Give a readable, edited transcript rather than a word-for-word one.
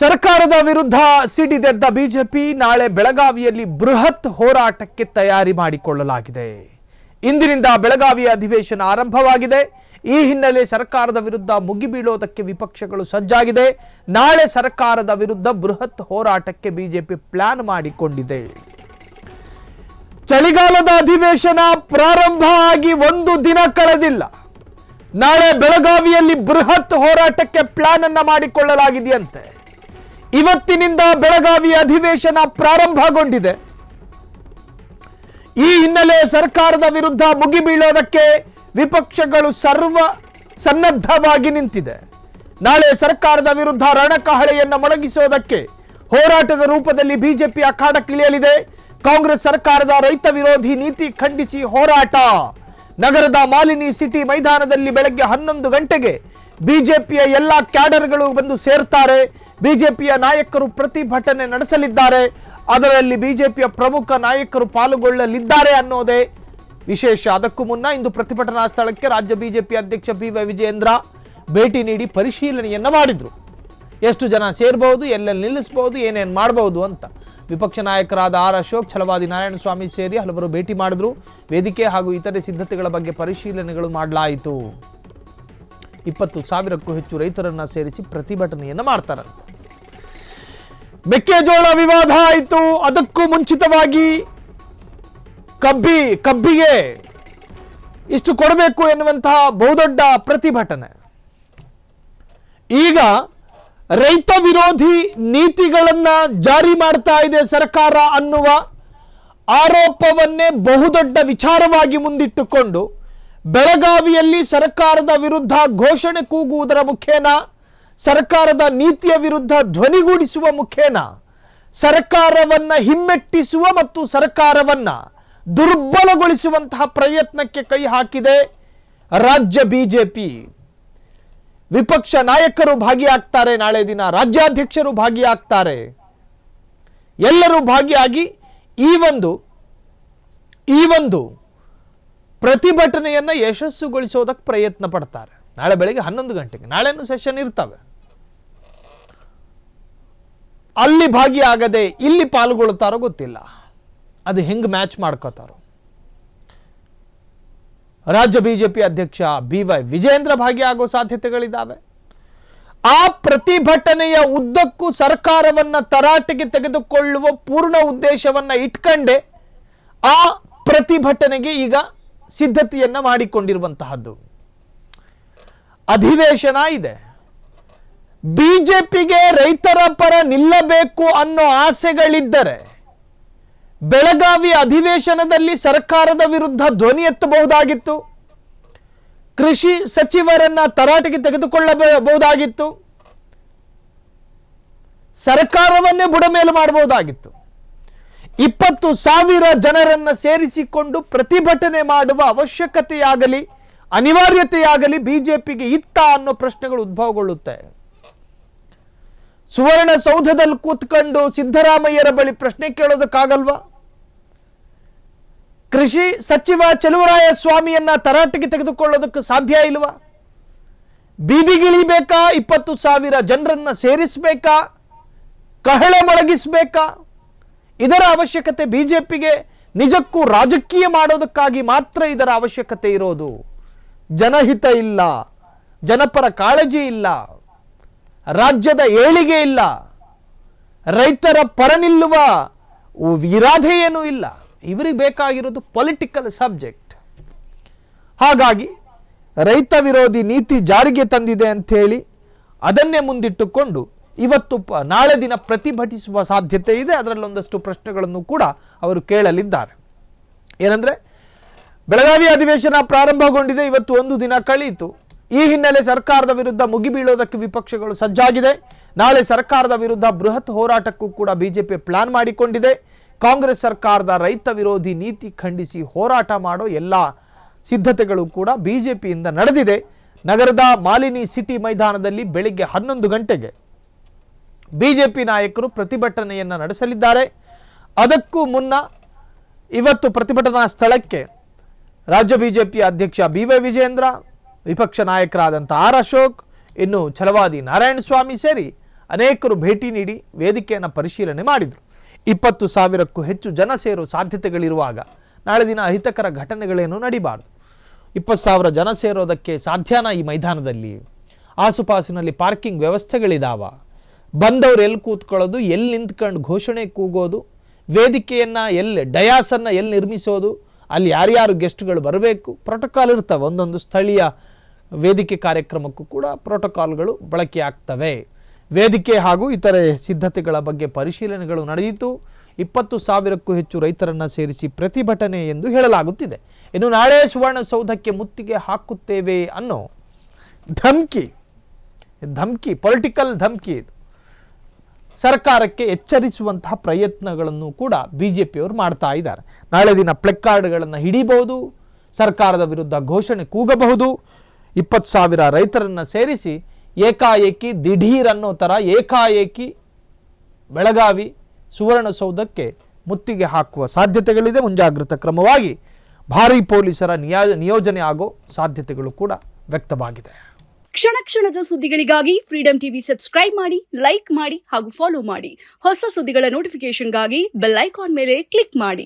ಸರ್ಕಾರದ ವಿರುದ್ಧ ಸಿಡಿದೆದ್ದ ಬಿಜೆಪಿ ನಾಳೆ ಬೆಳಗಾವಿಯಲ್ಲಿ ಬೃಹತ್ ಹೋರಾಟಕ್ಕೆ ತಯಾರಿ ಮಾಡಿಕೊಳ್ಳಲಾಗಿದೆ. ಇಂದಿನಿಂದ ಬೆಳಗಾವಿಯ ಅಧಿವೇಶನ ಆರಂಭವಾಗಿದೆ. ಈ ಹಿನ್ನೆಲೆ ಸರ್ಕಾರದ ವಿರುದ್ಧ ಮುಗಿಬೀಳೋದಕ್ಕೆ ವಿಪಕ್ಷಗಳು ಸಜ್ಜಾಗಿದೆ. ನಾಳೆ ಸರ್ಕಾರದ ವಿರುದ್ಧ ಬೃಹತ್ ಹೋರಾಟಕ್ಕೆ ಬಿಜೆಪಿ ಪ್ಲಾನ್ ಮಾಡಿಕೊಂಡಿದೆ. ಚಳಿಗಾಲದ ಅಧಿವೇಶನ ಪ್ರಾರಂಭ ಆಗಿ ಒಂದು ದಿನ ಕಳೆದಿಲ್ಲ. ನಾಳೆ ಬೆಳಗಾವಿಯಲ್ಲಿ ಬೃಹತ್ ಹೋರಾಟಕ್ಕೆ ಪ್ಲಾನ್ ಅನ್ನು ಮಾಡಿಕೊಳ್ಳಲಾಗಿದೆಯಂತೆ. ಇವತ್ತಿನಿಂದ ಬೆಳಗಾವಿಯ ಅಧಿವೇಶನ ಪ್ರಾರಂಭಗೊಂಡಿದೆ. ಈ ಹಿನ್ನೆಲೆ ಸರ್ಕಾರದ ವಿರುದ್ಧ ಮುಗಿಬೀಳೋದಕ್ಕೆ ವಿಪಕ್ಷಗಳು ಸರ್ವ ಸನ್ನದ್ಧವಾಗಿ ನಿಂತಿದೆ. ನಾಳೆ ಸರ್ಕಾರದ ವಿರುದ್ಧ ರಣಕಹಳೆಯನ್ನು ಮೊಳಗಿಸೋದಕ್ಕೆ ಹೋರಾಟದ ರೂಪದಲ್ಲಿ ಬಿಜೆಪಿ ಅಖಾಡಕ್ಕಿಳಿಯಲಿದೆ. ಕಾಂಗ್ರೆಸ್ ಸರ್ಕಾರದ ರೈತ ವಿರೋಧಿ ನೀತಿ ಖಂಡಿಸಿ ಹೋರಾಟ. ನಗರದ ಮಾಲಿನಿ ಸಿಟಿ ಮೈದಾನದಲ್ಲಿ ಬೆಳಗ್ಗೆ 11 ಗಂಟೆಗೆ ಬಿಜೆಪಿಯ ಎಲ್ಲ ಕ್ಯಾಡರ್ಗಳು ಬಂದು ಸೇರ್ತಾರೆ. ಬಿಜೆಪಿಯ ನಾಯಕರು ಪ್ರತಿಭಟನೆ ನಡೆಸಲಿದ್ದಾರೆ. ಅದರಲ್ಲಿ ಬಿಜೆಪಿಯ ಪ್ರಮುಖ ನಾಯಕರು ಪಾಲ್ಗೊಳ್ಳಲಿದ್ದಾರೆ ಅನ್ನೋದೇ ವಿಶೇಷ. ಅದಕ್ಕೂ ಮುನ್ನ ಇಂದು ಪ್ರತಿಭಟನಾ ಸ್ಥಳಕ್ಕೆ ರಾಜ್ಯ ಬಿಜೆಪಿ ಅಧ್ಯಕ್ಷ ಬಿವೈ ವಿಜಯೇಂದ್ರ ಭೇಟಿ ನೀಡಿ ಪರಿಶೀಲನೆಯನ್ನ ಮಾಡಿದ್ರು. ಎಷ್ಟು ಜನ ಸೇರಬಹುದು, ಎಲ್ಲೆಲ್ಲಿ ನಿಲ್ಲಿಸಬಹುದು, ಏನೇನು ಮಾಡಬಹುದು ಅಂತ. ವಿಪಕ್ಷ ನಾಯಕರಾದ ಆರ್ ಅಶೋಕ್, ಛಲವಾದಿ ನಾರಾಯಣಸ್ವಾಮಿ ಸೇರಿ ಹಲವರು ಭೇಟಿ ಮಾಡಿದ್ರು. ವೇದಿಕೆ ಹಾಗೂ ಇತರೆ ಸಿದ್ಧತೆಗಳ ಬಗ್ಗೆ ಪರಿಶೀಲನೆಗಳು ಮಾಡಲಾಯಿತು. 20,000ಕ್ಕೂ ಹೆಚ್ಚು ರೈತರನ್ನ ಸೇರಿಸಿ ಪ್ರತಿಭಟನೆಯನ್ನ ಮಾಡ್ತಾರಂತೆ. ಮೆಕ್ಕೆಜೋಳ ವಿವಾದ ಆಯಿತು. ಅದಕ್ಕೂ ಮುಂಚಿತವಾಗಿ ಕಬ್ಬಿಗೆ ಇಷ್ಟು ಕೊಡಬೇಕು ಎನ್ನುವಂತಹ ಬಹುದೊಡ್ಡ ಪ್ರತಿಭಟನೆ. ಈಗ ರೈತ ವಿರೋಧಿ ನೀತಿಗಳನ್ನ ಜಾರಿ ಮಾಡ್ತಾ ಇದೆ ಸರ್ಕಾರ ಅನ್ನುವ ಆರೋಪವನ್ನೇ ಬಹುದೊಡ್ಡ ವಿಚಾರವಾಗಿ ಮುಂದಿಟ್ಟುಕೊಂಡು ಬೆಳಗಾವಿಯಲ್ಲಿ ಸರ್ಕಾರದ ವಿರುದ್ಧ ಘೋಷಣೆ ಕೂಗುವುದರ ಮುಖೇನ, ಸರ್ಕಾರದ ನೀತಿಯ ವಿರುದ್ಧ ಧ್ವನಿಗೂಡಿಸುವ ಮುಖೇನ ಸರ್ಕಾರವನ್ನ ಹಿಮ್ಮೆಟ್ಟಿಸುವ ಮತ್ತು ಸರ್ಕಾರವನ್ನ ದುರ್ಬಲಗೊಳಿಸುವಂತಹ ಪ್ರಯತ್ನಕ್ಕೆ ಕೈ ಹಾಕಿದೆ ರಾಜ್ಯ ಬಿಜೆಪಿ. ವಿಪಕ್ಷ ನಾಯಕರು ಭಾಗಿಯಾಗ್ತಾರೆ. ನಾಳೆ ದಿನ ರಾಜ್ಯಾಧ್ಯಕ್ಷರು ಭಾಗಿಯಾಗ್ತಾರೆ. ಎಲ್ಲರೂ ಭಾಗಿಯಾಗಿ ಈ ಒಂದು ಪ್ರತಿಭಟನೆಯನ್ನ ಯಶಸ್ಸುಗೊಳಿಸೋದಕ್ಕೆ ಪ್ರಯತ್ನ ಪಡ್ತಾರೆ. ನಾಳೆ ಬೆಳಿಗ್ಗೆ 11 ಗಂಟೆಗೆ ನಾಳೆನೂ ಸೆಷನ್ ಇರ್ತವೆ. ಅಲ್ಲಿ ಭಾಗಿಯಾಗದೆ ಇಲ್ಲಿ ಪಾಲ್ಗೊಳ್ತಾರೋ ಗೊತ್ತಿಲ್ಲ. ಅದು ಹೆಂಗ್ ಮ್ಯಾಚ್ ಮಾಡ್ಕೋತಾರೋ. ರಾಜ್ಯ ಬಿಜೆಪಿ ಅಧ್ಯಕ್ಷ ಬಿವೈ ವಿಜಯೇಂದ್ರ ಭಾಗಿಯಾಗೋ ಸಾಧ್ಯತೆಗಳಿದ್ದಾವೆ. ಆ ಪ್ರತಿಭಟನೆಯ ಉದ್ದಕ್ಕೂ ಸರ್ಕಾರವನ್ನ ತರಾಟೆಗೆ ತೆಗೆದುಕೊಳ್ಳುವ ಪೂರ್ಣ ಉದ್ದೇಶವನ್ನ ಇಟ್ಕೊಂಡೆ ಆ ಪ್ರತಿಭಟನೆಗೆ ಈಗ ಸಿದ್ಧತೆಯನ್ನ ಮಾಡಿಕೊಂಡಿರುವಂತಹದ್ದು. ಅಧಿವೇಶನ ಇದೆ. ಬಿಜೆಪಿಗೆ ರೈತರ ಪರ ನಿಲ್ಲಬೇಕು ಅನ್ನೋ ಆಸೆಗಳಿದ್ದರೆ ಬೆಳಗಾವಿ ಅಧಿವೇಶನದಲ್ಲಿ ಸರ್ಕಾರದ ವಿರುದ್ಧ ಧ್ವನಿ ಎತ್ತಬಹುದಾಗಿತ್ತು. ಕೃಷಿ ಸಚಿವರನ್ನ ತರಾಟೆಗೆ ತೆಗೆದುಕೊಳ್ಳಬಹುದಾಗಿತ್ತು. ಸರ್ಕಾರವನ್ನೇ ಬುಡಮೇಲು ಮಾಡಬಹುದಾಗಿತ್ತು. 20,000 ಜನರನ್ನ ಸೇರಿಸಿಕೊಂಡು ಪ್ರತಿಭಟನೆ ಮಾಡುವ ಅವಶ್ಯಕತೆಯಾಗಲಿ ಅನಿವಾರ್ಯತೆಯಾಗಲಿ ಬಿಜೆಪಿಗೆ ಇತ್ತ ಅನ್ನೋ ಪ್ರಶ್ನೆಗಳು ಉದ್ಭವಗೊಳ್ಳುತ್ತೆ. ಸುವರ್ಣಸೌಧದಲ್ಲಿ ಕೂತ್ಕೊಂಡು ಸಿದ್ದರಾಮಯ್ಯರ ಬಳಿ ಪ್ರಶ್ನೆ ಕೇಳೋದಕ್ಕಾಗಲ್ವಾ? ಕೃಷಿ ಸಚಿವ ಚಲುವರಾಯಸ್ವಾಮಿಯನ್ನ ತರಾಟೆಗೆ ತೆಗೆದುಕೊಳ್ಳೋದಕ್ಕೆ ಸಾಧ್ಯ ಇಲ್ವಾ? ಬೀದಿಗಿಳಿಬೇಕಾ? 20,000 ಜನರನ್ನ ಸೇರಿಸಬೇಕಾ? ಕಹಳೆ ಮೊಳಗಿಸಬೇಕಾ? ಇದರ ಅವಶ್ಯಕತೆ ಬಿಜೆಪಿಗೆ ನಿಜಕ್ಕೂ ರಾಜಕೀಯ ಮಾಡೋದಕ್ಕಾಗಿ ಮಾತ್ರ ಇದರ ಅವಶ್ಯಕತೆ ಇರೋದು. ಜನಹಿತ ಇಲ್ಲ, ಜನಪರ ಕಾಳಜಿ ಇಲ್ಲ, ರಾಜ್ಯದ ಏಳಿಗೆ ಇಲ್ಲ, ರೈತರ ಪರ ನಿಲ್ಲುವ ಇರಾದೆ ಏನೂ ಇಲ್ಲ. ಇವರಿಗೆ ಬೇಕಾಗಿರೋದು ಪೊಲಿಟಿಕಲ್ ಸಬ್ಜೆಕ್ಟ್. ಹಾಗಾಗಿ ರೈತ ವಿರೋಧಿ ನೀತಿ ಜಾರಿಗೆ ತಂದಿದೆ ಅಂತ ಹೇಳಿ ಅದನ್ನೇ ಮುಂದಿಟ್ಟುಕೊಂಡು ಇವತ್ತು ನಾಳೆ ದಿನ ಪ್ರತಿಭಟಿಸುವ ಸಾಧ್ಯತೆ ಇದೆ. ಅದರಲ್ಲೊಂದಷ್ಟು ಪ್ರಶ್ನೆಗಳನ್ನು ಕೂಡ ಅವರು ಕೇಳಲಿದ್ದಾರೆ. ಏನಂದ್ರೆ, ಬೆಳಗಾವಿ ಅಧಿವೇಶನ ಪ್ರಾರಂಭಗೊಂಡಿದೆ. ಇವತ್ತು ಒಂದು ದಿನ ಕಳೆಯಿತು. ಈ ಹಿನ್ನೆಲೆ ಸರ್ಕಾರದ ವಿರುದ್ಧ ಮುಗಿಬೀಳೋದಕ್ಕೆ ವಿಪಕ್ಷಗಳು ಸಜ್ಜಾಗಿದೆ. ನಾಳೆ ಸರ್ಕಾರದ ವಿರುದ್ಧ ಬೃಹತ್ ಹೋರಾಟಕ್ಕೂ ಕೂಡ ಬಿಜೆಪಿ ಪ್ಲಾನ್ ಮಾಡಿಕೊಂಡಿದೆ. ಕಾಂಗ್ರೆಸ್ ಸರ್ಕಾರದ ರೈತ ವಿರೋಧಿ ನೀತಿ ಖಂಡಿಸಿ ಹೋರಾಟ ಮಾಡೋ ಎಲ್ಲ ಸಿದ್ಧತೆಗಳು ಕೂಡ ಬಿಜೆಪಿಯಿಂದ ನಡೆದಿದೆ. ನಗರದ ಮಾಲಿನಿ ಸಿಟಿ ಮೈದಾನದಲ್ಲಿ ಬೆಳಿಗ್ಗೆ 11 ಗಂಟೆಗೆ ಬಿಜೆಪಿ ನಾಯಕರು ಪ್ರತಿಭಟನೆಯನ್ನು ನಡೆಸಲಿದ್ದಾರೆ. ಅದಕ್ಕೂ ಮುನ್ನ ಇವತ್ತು ಪ್ರತಿಭಟನಾ ಸ್ಥಳಕ್ಕೆ ರಾಜ್ಯ ಬಿಜೆಪಿ ಅಧ್ಯಕ್ಷ ಬಿವೈ ವಿಜಯೇಂದ್ರ, ವಿಪಕ್ಷ ನಾಯಕರಾದಂಥ ಆರ್ ಅಶೋಕ್, ಇನ್ನು ಛಲವಾದಿ ನಾರಾಯಣಸ್ವಾಮಿ ಸೇರಿ ಅನೇಕರು ಭೇಟಿ ನೀಡಿ ವೇದಿಕೆಯನ್ನು ಪರಿಶೀಲನೆ ಮಾಡಿದರು. 20,000ಕ್ಕೂ ಹೆಚ್ಚು ಜನ ಸೇರೋ ಸಾಧ್ಯತೆಗಳಿರುವಾಗ ನಾಳೆ ದಿನ ಅಹಿತಕರ ಘಟನೆಗಳೇನು ನಡಿಬಾರ್ದು. 20,000 ಜನ ಸೇರೋದಕ್ಕೆ ಸಾಧ್ಯನಾ? ಈ ಮೈದಾನದಲ್ಲಿ ಆಸುಪಾಸಿನಲ್ಲಿ ಪಾರ್ಕಿಂಗ್ ವ್ಯವಸ್ಥೆಗಳಿದಾವ? ಬಂದವರು ಎಲ್ಲಿ ಕೂತ್ಕೊಳ್ಳೋದು, ಎಲ್ಲಿ ನಿಂತ್ಕೊಂಡು ಘೋಷಣೆ ಕೂಗೋದು, ವೇದಿಕೆಯನ್ನು ಎಲ್ಲಿ, ಡಯಾಸನ್ನು ಎಲ್ಲಿ ನಿರ್ಮಿಸೋದು, ಅಲ್ಲಿ ಯಾರ್ಯಾರು ಗೆಸ್ಟ್ಗಳು ಬರಬೇಕು, ಪ್ರೋಟೋಕಾಲ್ ಇರ್ತವೆ. ಒಂದೊಂದು ಸ್ಥಳೀಯ ವೇದಿಕೆ ಕಾರ್ಯಕ್ರಮಕ್ಕೂ ಕೂಡ ಪ್ರೋಟೋಕಾಲ್ಗಳು ಬಳಕೆ ಆಗ್ತವೆ. ವೇದಿಕೆ ಹಾಗೂ ಇತರೆ ಸಿದ್ಧತೆಗಳ ಬಗ್ಗೆ ಪರಿಶೀಲನೆಗಳು ನಡೆಯಿತು. 20,000ಕ್ಕೂ ಹೆಚ್ಚು ರೈತರನ್ನು ಸೇರಿಸಿ ಪ್ರತಿಭಟನೆ ಎಂದು ಹೇಳಲಾಗುತ್ತಿದೆ. ಇನ್ನು ನಾಳೆ ಸುವರ್ಣಸೌಧಕ್ಕೆ ಮುತ್ತಿಗೆ ಹಾಕುತ್ತೇವೆ ಅನ್ನೋ ಧಮ್ಕಿ ಪೊಲಿಟಿಕಲ್ ಧಮ್ಕಿ ಇದು. ಸರ್ಕಾರಕ್ಕೆ ಎಚ್ಚರಿಸುವಂತಹ ಪ್ರಯತ್ನಗಳನ್ನು ಕೂಡ ಬಿಜೆಪಿಯವರು ಮಾಡ್ತಾ ಇದ್ದಾರೆ. ನಾಳೆ ದಿನ ಪ್ಲೆಕಾರ್ಡ್ಗಳನ್ನು ಹಿಡಿಬಹುದು, ಸರ್ಕಾರದ ವಿರುದ್ಧ ಘೋಷಣೆ ಕೂಗಬಹುದು. 20,000 ರೈತರನ್ನು ಸೇರಿಸಿ ಏಕಾಏಕಿ ದಿಢೀರ್ ಅನ್ನೋ ಥರ ಏಕಾಏಕಿ ಬೆಳಗಾವಿ ಸುವರ್ಣಸೌಧಕ್ಕೆ ಮುತ್ತಿಗೆ ಹಾಕುವ ಸಾಧ್ಯತೆಗಳಿದೆ. ಮುಂಜಾಗ್ರತಾ ಕ್ರಮವಾಗಿ ಭಾರೀ ಪೊಲೀಸರ ನಿಯೋಜನೆ ಆಗೋ ಸಾಧ್ಯತೆಗಳು ಕೂಡ ವ್ಯಕ್ತವಾಗಿದೆ. ಕ್ಷಣ ಕ್ಷಣದ ಸುದ್ದಿಗಳಿಗಾಗಿ ಫ್ರೀಡಂ ಟಿವಿ ಸಬ್ಸ್ಕ್ರೈಬ್ ಮಾಡಿ, ಲೈಕ್ ಮಾಡಿ ಹಾಗೂ ಫಾಲೋ ಮಾಡಿ. ಹೊಸ ಸುದ್ದಿಗಳ ನೋಟಿಫಿಕೇಶನ್ಗಾಗಿ ಬೆಲ್ ಐಕಾನ್ ಮೇಲೆ ಕ್ಲಿಕ್ ಮಾಡಿ.